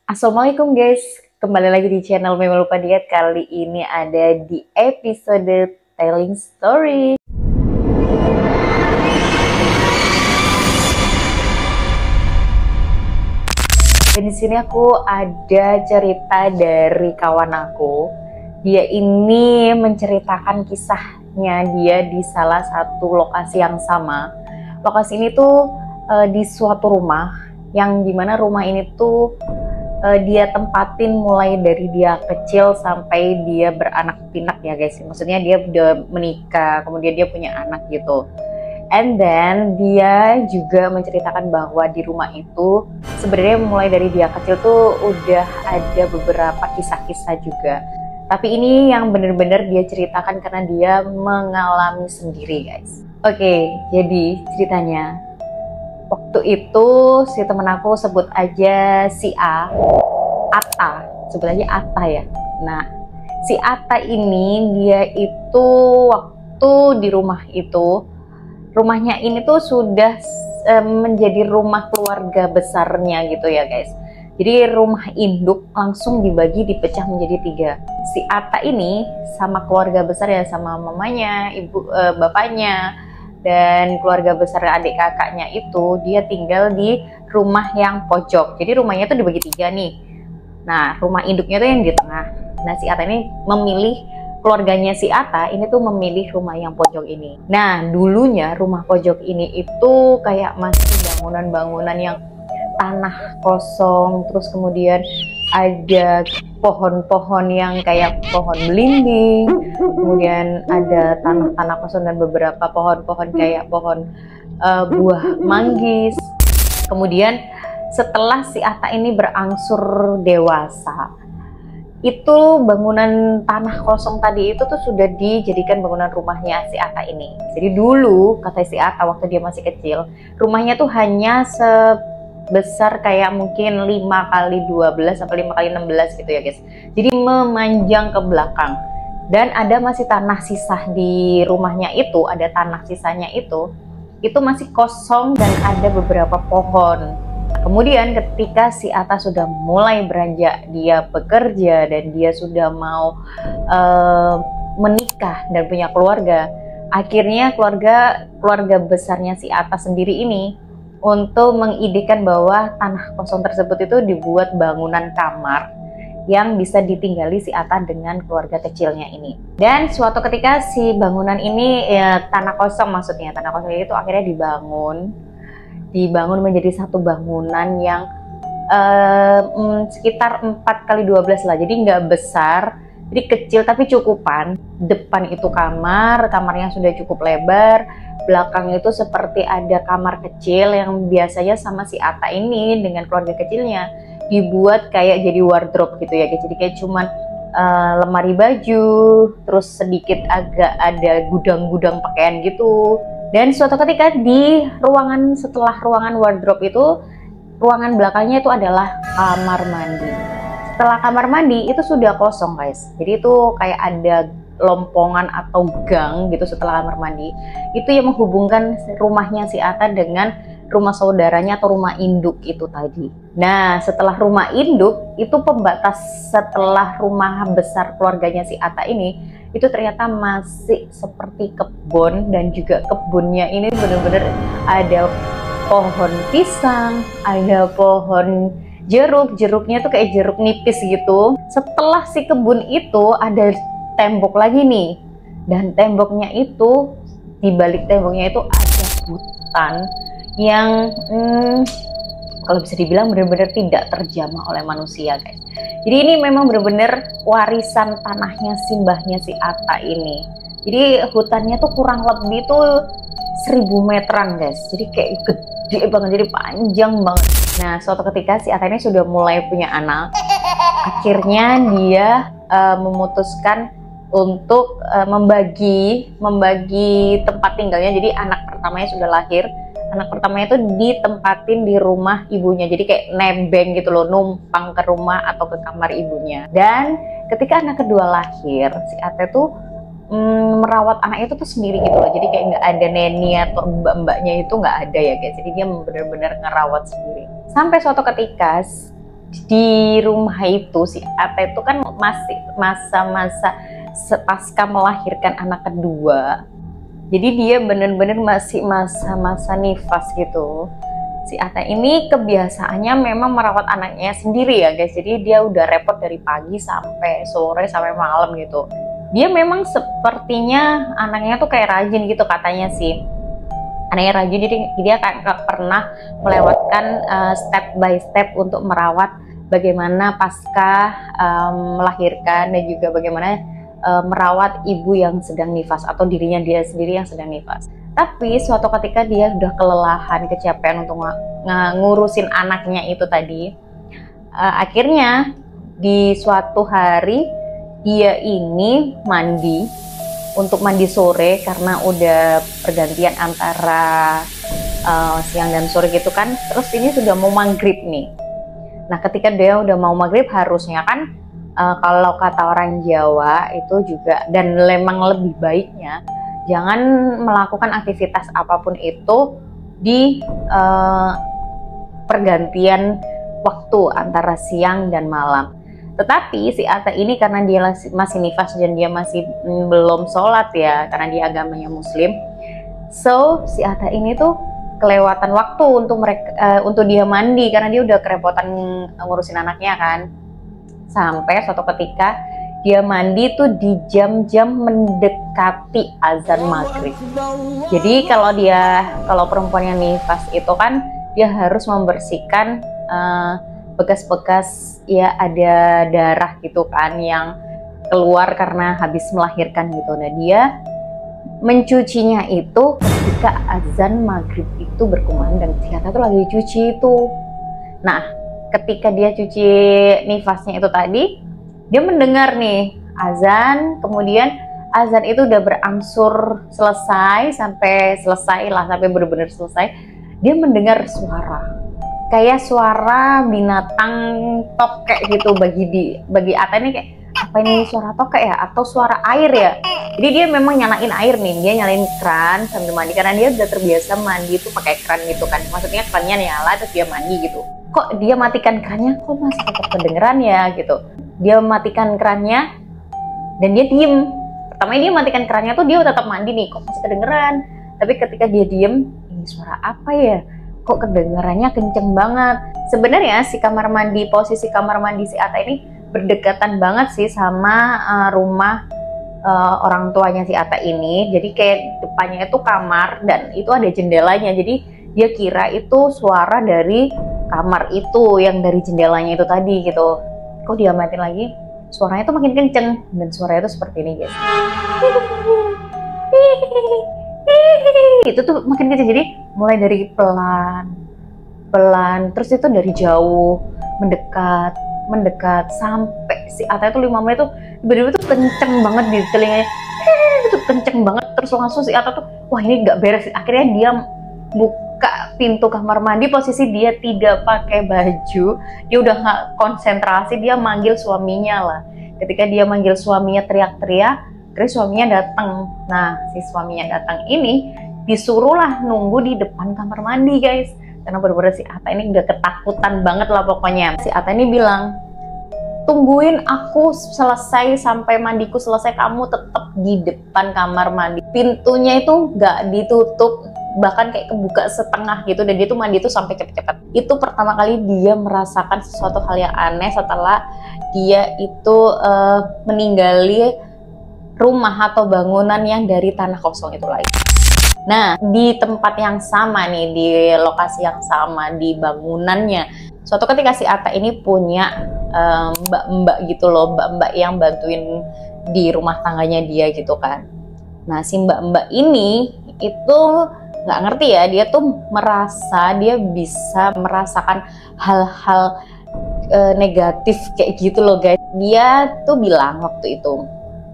Assalamualaikum guys, kembali lagi di channel Meme Lupa Diet. Kali ini ada di episode Telling Story. Dan di sini aku ada cerita dari kawan aku. Dia ini menceritakan kisahnya dia di salah satu lokasi yang sama. Lokasi ini tuh di suatu rumah yang dimana rumah ini tuh dia tempatin mulai dari dia kecil sampai dia beranak pinak ya guys. Maksudnya dia udah menikah, kemudian dia punya anak gitu. And then dia juga menceritakan bahwa di rumah itu sebenarnya mulai dari dia kecil tuh udah ada beberapa kisah-kisah juga. Tapi ini yang bener-bener dia ceritakan karena dia mengalami sendiri guys. Oke, jadi ceritanya waktu itu si temen aku sebut aja si Ata, sebut aja Ata ya. Nah, si Ata ini dia itu waktu di rumah itu, rumahnya ini tuh sudah menjadi rumah keluarga besarnya gitu ya guys. Jadi rumah induk langsung dibagi, dipecah menjadi 3. Si Ata ini sama keluarga besar ya, sama mamanya, bapaknya, dan keluarga besar adik kakaknya itu dia tinggal di rumah yang pojok. Jadi rumahnya tuh dibagi 3 nih. Nah, rumah induknya tuh yang di tengah. Nah, si Ata ini memilih, keluarganya si Ata ini tuh memilih rumah yang pojok ini. Nah, dulunya rumah pojok ini itu kayak masih bangunan-bangunan yang tanah kosong, terus kemudian ada pohon-pohon yang kayak pohon belimbing, kemudian ada tanah-tanah kosong dan beberapa pohon-pohon kayak pohon buah manggis. Kemudian setelah si Ata ini berangsur dewasa, itu bangunan tanah kosong tadi itu tuh sudah dijadikan bangunan rumahnya si Ata ini. Jadi dulu kata si Ata waktu dia masih kecil, rumahnya tuh hanya sebesar kayak mungkin 5 kali 12 sampai 5 kali 16 gitu ya guys. Jadi memanjang ke belakang. Dan ada masih tanah sisa di rumahnya itu, ada tanah sisanya itu masih kosong dan ada beberapa pohon. Kemudian ketika si Ata sudah mulai beranjak, dia bekerja dan dia sudah mau menikah dan punya keluarga, akhirnya keluarga besarnya si Ata sendiri ini untuk mengidekan bahwa tanah kosong tersebut itu dibuat bangunan kamar yang bisa ditinggali si Ata dengan keluarga kecilnya ini. Dan suatu ketika si bangunan ini, ya tanah kosong maksudnya, tanah kosong itu akhirnya dibangun menjadi satu bangunan yang sekitar 4 kali 12 lah. Jadi nggak besar, jadi kecil tapi cukupan. Depan itu kamarnya sudah cukup lebar. Belakang itu seperti ada kamar kecil yang biasanya sama si Ata ini dengan keluarga kecilnya dibuat kayak jadi wardrobe gitu ya. Jadi kayak cuman lemari baju, terus sedikit agak ada gudang-gudang pakaian gitu. Dan suatu ketika di ruangan, setelah ruangan wardrobe itu, ruangan belakangnya itu adalah kamar mandi. Setelah kamar mandi itu sudah kosong guys. Jadi itu kayak ada lompongan atau gang gitu setelah kamar mandi. Itu yang menghubungkan rumahnya si Ata dengan rumah saudaranya atau rumah induk itu tadi. Nah, setelah rumah induk itu pembatas setelah rumah besar keluarganya si Ata ini, itu ternyata masih seperti kebun, dan juga kebunnya ini benar-benar ada pohon pisang, ada pohon jeruknya tuh kayak jeruk nipis gitu. Setelah si kebun itu ada tembok lagi nih, dan temboknya itu, di balik temboknya itu ada hutan yang kalau bisa dibilang benar-benar tidak terjamah oleh manusia guys. Jadi ini memang benar-benar warisan tanahnya simbahnya si Ata ini. Jadi hutannya tuh kurang lebih tuh 1000 meteran guys. Jadi kayak gede banget, jadi panjang banget. Nah, suatu ketika si Ata ini sudah mulai punya anak. Akhirnya dia memutuskan untuk membagi tempat tinggalnya. Jadi anak pertamanya sudah lahir. Anak pertamanya itu ditempatin di rumah ibunya, jadi kayak nebeng gitu loh, numpang ke rumah atau ke kamar ibunya. Dan ketika anak kedua lahir, si Ate tuh merawat anak itu tuh sendiri gitu loh, jadi kayak nggak ada neni atau mbak-mbaknya itu nggak ada ya guys. Jadi dia benar-benar ngerawat sendiri. Sampai suatu ketika di rumah itu si Ate itu kan masih masa-masa pasca melahirkan anak kedua. Jadi dia bener-bener masih masa-masa nifas gitu. Si Ate ini kebiasaannya memang merawat anaknya sendiri ya guys. Jadi dia udah repot dari pagi sampai sore sampai malam gitu. Dia memang sepertinya anaknya tuh kayak rajin gitu katanya sih. Anaknya rajin, jadi dia gak pernah melewatkan step by step untuk merawat bagaimana pasca melahirkan dan juga bagaimana merawat ibu yang sedang nifas atau dirinya dia sendiri yang sedang nifas. Tapi suatu ketika dia udah kelelahan, kecapean untuk ngurusin anaknya itu tadi, akhirnya di suatu hari dia ini mandi untuk mandi sore karena udah pergantian antara siang dan sore gitu kan. Terus ini sudah mau maghrib nih. Nah ketika dia udah mau maghrib harusnya kan kalau kata orang Jawa itu juga, dan memang lebih baiknya jangan melakukan aktivitas apapun itu di pergantian waktu antara siang dan malam. Tetapi si Ate ini karena dia masih nifas dan dia masih belum sholat ya, karena dia agamanya muslim. So si Ate ini tuh kelewatan waktu untuk dia mandi karena dia udah kerepotan ngurusin anaknya kan. Sampai suatu ketika dia mandi tuh di jam-jam mendekati azan maghrib. Jadi kalau perempuan yang nifas itu kan dia harus membersihkan bekas-bekas ya, ada darah gitu kan yang keluar karena habis melahirkan gitu. Nah dia mencucinya itu ketika azan maghrib itu berkumandang. Ternyata tuh lagi cuci itu. Nah ketika dia cuci nifasnya itu tadi, dia mendengar nih azan, kemudian azan itu udah berangsur selesai sampai benar-benar selesai. Dia mendengar suara kayak suara binatang tokek gitu. Bagi Ate ini kayak apa ini, suara tokek ya atau suara air ya. Jadi dia memang nyalain air nih, dia nyalain keran sambil mandi karena dia udah terbiasa mandi itu pakai keran gitu kan. Maksudnya kerannya nyala terus dia mandi gitu. Kok dia matikan kerannya kok masih tetap kedengeran ya gitu. Dia matikan kerannya dan dia diem. Pertama dia matikan kerannya tuh dia tetap mandi nih, kok masih kedengeran. Tapi ketika dia diem, ini suara apa ya? Kok kedengarannya kenceng banget. Sebenarnya posisi kamar mandi si Ate ini berdekatan banget sih sama rumah orang tuanya si Ate ini. Jadi kayak depannya itu kamar dan itu ada jendelanya. Jadi dia kira itu suara dari kamar itu yang dari jendelanya itu tadi gitu. Kok dia matiin lagi, suaranya tuh makin kenceng dan suaranya tuh seperti ini guys. Itu tuh makin kecil, jadi mulai dari pelan terus itu dari jauh mendekat sampai si Ate itu 5 menit tuh tiba-tiba tuh kenceng banget di telinganya. Itu kenceng banget, terus langsung si Ate tuh wah ini nggak beres. Akhirnya dia buka pintu kamar mandi, posisi dia tidak pakai baju, dia udah nggak konsentrasi, dia manggil suaminya lah. Ketika dia manggil suaminya teriak-teriak, terus suaminya datang. Nah si suaminya datang ini disuruhlah nunggu di depan kamar mandi guys, karena bener-bener si Ate ini udah ketakutan banget lah pokoknya. Si Ate ini bilang, tungguin aku selesai sampai mandiku selesai, kamu tetap di depan kamar mandi. Pintunya itu nggak ditutup, bahkan kayak kebuka setengah gitu, dan dia tuh mandi tuh sampai cepet-cepet. Itu pertama kali dia merasakan sesuatu hal yang aneh setelah dia itu meninggali rumah atau bangunan yang dari tanah kosong itu lagi. Nah, di tempat yang sama nih, di lokasi yang sama, di bangunannya, suatu ketika si Ate ini punya mbak-mbak gitu loh, mbak-mbak yang bantuin di rumah tangganya dia gitu kan. Nah, si mbak-mbak ini itu nggak ngerti ya, dia tuh merasa dia bisa merasakan hal-hal negatif kayak gitu loh guys. Dia tuh bilang waktu itu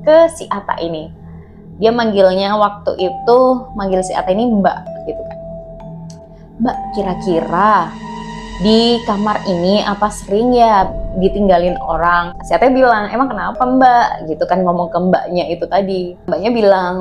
ke si Ate ini, dia manggilnya waktu itu, manggil si Ate ini mbak gitu kan. Mbak, kira-kira di kamar ini apa sering ya ditinggalin orang? Si Ate bilang, emang kenapa mbak? Gitu kan, ngomong ke mbaknya itu tadi. Mbaknya bilang,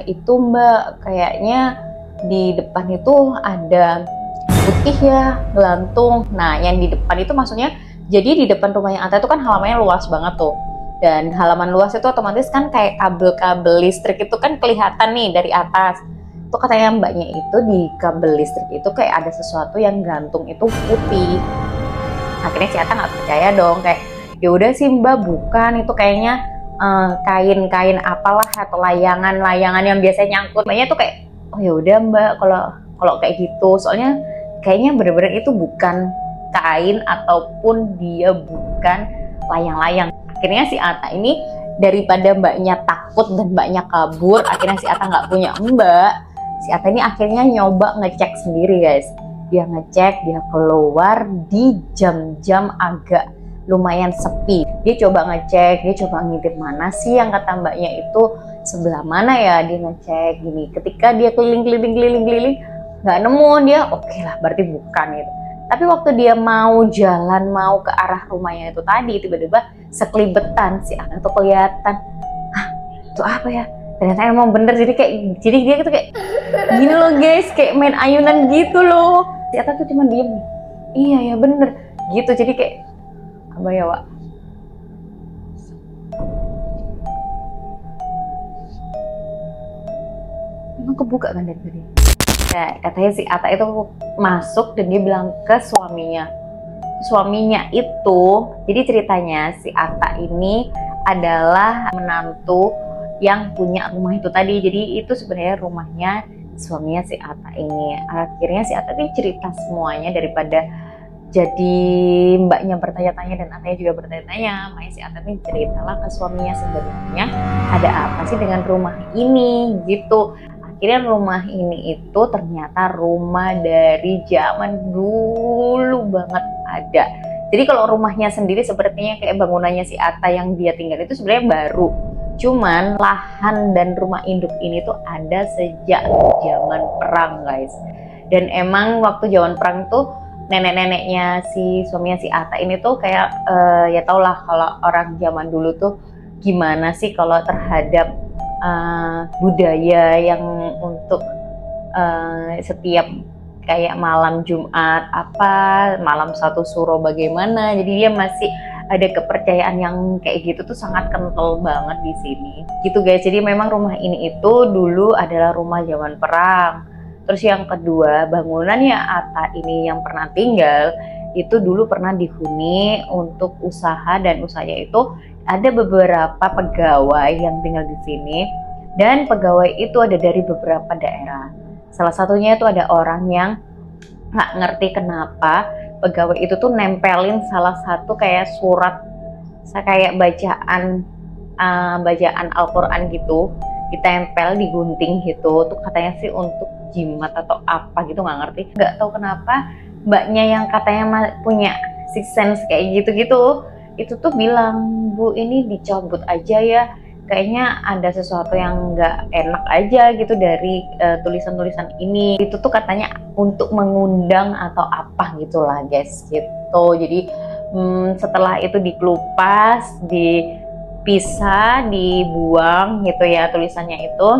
itu mbak kayaknya di depan itu ada putih ya, gelantung. Nah yang di depan itu maksudnya Jadi di depan rumahnya Atta itu kan halamannya luas banget tuh. Dan halaman luas itu otomatis kan kayak kabel-kabel listrik itu kan kelihatan nih dari atas. Itu katanya mbaknya itu di kabel listrik itu kayak ada sesuatu yang gantung itu putih. Akhirnya si Atta nggak percaya dong, kayak ya udah sih mbak, bukan, itu kayaknya kain-kain apalah atau layangan yang biasanya nyangkut. Mbaknya tuh kayak, oh ya udah mbak, kalau kayak gitu, soalnya kayaknya bener-bener itu bukan kain ataupun dia bukan layang-layang. Akhirnya si Atta ini daripada mbaknya takut dan mbaknya kabur, akhirnya si Atta nggak punya mbak. Si Atta ini akhirnya nyoba ngecek sendiri guys. Dia ngecek, dia keluar di jam-jam agak lumayan sepi. Dia coba ngecek, dia coba ngintip mana sih yang kata mbaknya itu sebelah mana ya, dia ngecek gini. Ketika dia keliling, nggak nemu, dia oke lah, berarti bukan gitu. Tapi waktu dia mau jalan, mau ke arah rumahnya itu tadi, tiba-tiba sekelibetan si Atta tuh kelihatan, hah itu apa ya? Ternyata emang bener, jadi dia gitu kayak gini loh guys, kayak main ayunan gitu loh. Si Atta tuh cuma diem, iya ya bener gitu. Jadi kayak apa ya Wak? Emang kebuka kan dari tadi? Ya, katanya si Atta itu masuk dan dia bilang ke suaminya. Suaminya itu, jadi ceritanya si Atta ini adalah menantu yang punya rumah itu tadi. Jadi itu sebenarnya rumahnya suaminya si Atta ini. Akhirnya si Atta ini cerita semuanya, daripada jadi mbaknya bertanya-tanya dan Atta juga bertanya-tanya. Makanya si Atta ini ceritalah ke suaminya sebenarnya ada apa sih dengan rumah ini gitu. Akhirnya rumah ini itu ternyata rumah dari zaman dulu banget ada. Jadi kalau rumahnya sendiri sepertinya kayak bangunannya si Atta yang dia tinggal itu sebenarnya baru. Cuman lahan dan rumah induk ini tuh ada sejak zaman perang guys. Dan emang waktu zaman perang tuh nenek-neneknya si suaminya si Atta ini tuh kayak ya tau lah kalau orang zaman dulu tuh gimana sih kalau terhadap budaya yang untuk setiap kayak malam Jumat apa, malam satu suro bagaimana. Jadi dia masih ada kepercayaan yang kayak gitu tuh sangat kental banget di sini. Gitu guys. Jadi memang rumah ini itu dulu adalah rumah zaman perang. Terus yang kedua, bangunannya Atta ini yang pernah tinggal itu dulu pernah dihuni untuk usaha, dan usahanya itu ada beberapa pegawai yang tinggal di sini, dan pegawai itu ada dari beberapa daerah. Salah satunya itu ada orang yang nggak ngerti kenapa pegawai itu tuh nempelin salah satu kayak surat, kayak bacaan Al-Quran gitu, ditempel, digunting gitu. Tuh katanya sih untuk jimat atau apa gitu, nggak ngerti. Nggak tahu kenapa mbaknya yang katanya punya six sense kayak gitu-gitu, itu tuh bilang, Bu ini dicabut aja ya, kayaknya ada sesuatu yang nggak enak aja gitu dari tulisan-tulisan ini. Itu tuh katanya untuk mengundang atau apa gitulah guys gitu. Jadi setelah itu dikelupas, dipisah, dibuang gitu ya tulisannya itu,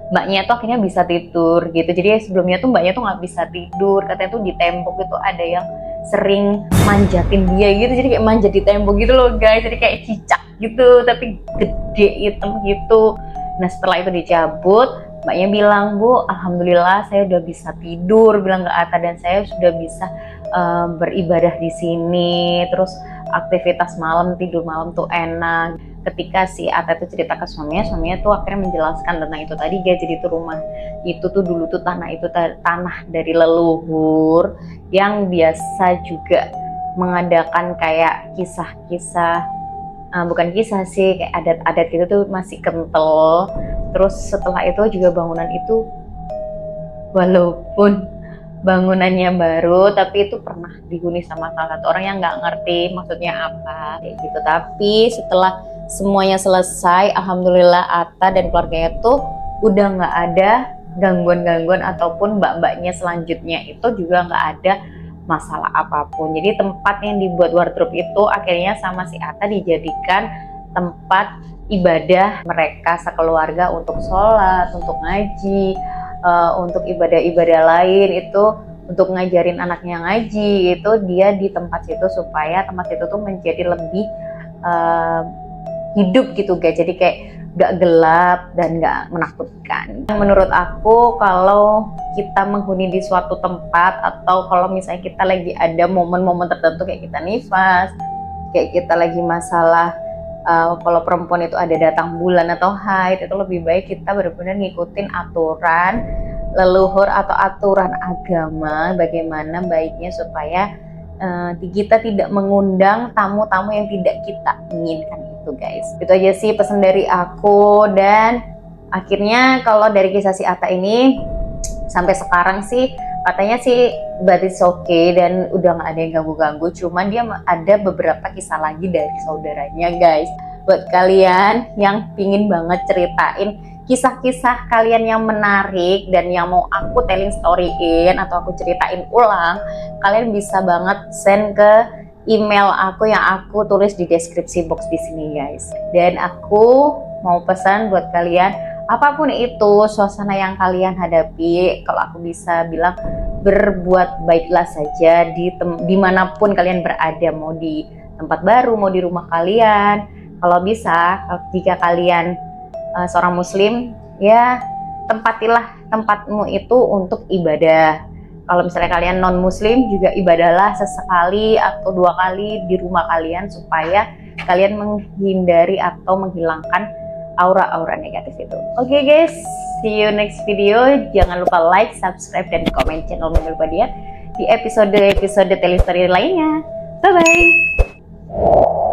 mbaknya tuh akhirnya bisa tidur gitu. Jadi sebelumnya tuh mbaknya tuh nggak bisa tidur, katanya tuh di tembok itu ada yang sering manjatin dia gitu. Jadi kayak manjat di tembok gitu loh guys, jadi kayak cicak gitu tapi gede hitam gitu. Nah setelah itu dicabut, mbaknya bilang, Bu alhamdulillah saya udah bisa tidur, bilang ke Atta, dan saya sudah bisa beribadah di sini. Terus aktivitas malam, tidur malam tuh enak. Ketika si Atta itu cerita ke suaminya tuh akhirnya menjelaskan tentang itu tadi guys. Jadi itu rumah itu tuh dulu tuh tanah dari leluhur yang biasa juga mengadakan kayak kisah-kisah, bukan kisah sih, kayak adat-adat gitu tuh masih kental. Terus setelah itu juga bangunan itu walaupun bangunannya baru, tapi itu pernah dihuni sama salah satu orang yang nggak ngerti maksudnya apa kayak gitu. Tapi setelah semuanya selesai, alhamdulillah Atta dan keluarganya tuh udah nggak ada gangguan-gangguan ataupun mbak-mbaknya selanjutnya itu juga nggak ada masalah apapun. Jadi tempat yang dibuat wardrobe itu akhirnya sama si Atta dijadikan tempat ibadah mereka sekeluarga untuk sholat, untuk ngaji, untuk ibadah-ibadah lain. Itu untuk ngajarin anaknya ngaji, itu dia di tempat situ supaya tempat itu tuh menjadi lebih hidup gitu guys. Jadi kayak gak gelap dan gak menakutkan. Menurut aku kalau kita menghuni di suatu tempat, atau kalau misalnya kita lagi ada momen-momen tertentu kayak kita nifas, kayak kita lagi masalah, kalau perempuan itu ada datang bulan atau haid, itu lebih baik kita benar-benar ngikutin aturan leluhur atau aturan agama, bagaimana baiknya supaya kita tidak mengundang tamu-tamu yang tidak kita inginkan itu guys. Itu aja sih pesan dari aku. Dan akhirnya kalau dari kisah si Atta ini sampai sekarang sih katanya sih but it's okay dan udah gak ada yang ganggu-ganggu, cuman dia ada beberapa kisah lagi dari saudaranya guys. Buat kalian yang pingin banget ceritain kisah-kisah kalian yang menarik dan yang mau aku telling storyin atau aku ceritain ulang, kalian bisa banget send ke email aku yang aku tulis di deskripsi box di sini guys. Dan aku mau pesan buat kalian, apapun itu suasana yang kalian hadapi, kalau aku bisa bilang berbuat baiklah saja dimanapun kalian berada, mau di tempat baru, mau di rumah kalian. Kalau bisa, jika kalian seorang muslim, ya tempatilah tempatmu itu untuk ibadah. Kalau misalnya kalian non muslim juga ibadahlah sesekali atau 2 kali di rumah kalian, supaya kalian menghindari atau menghilangkan aura-aura negatif itu. Oke guys, see you next video. Jangan lupa like, subscribe, dan komen channel Mimi Lupa Diet di episode-episode telestory lainnya. Bye bye.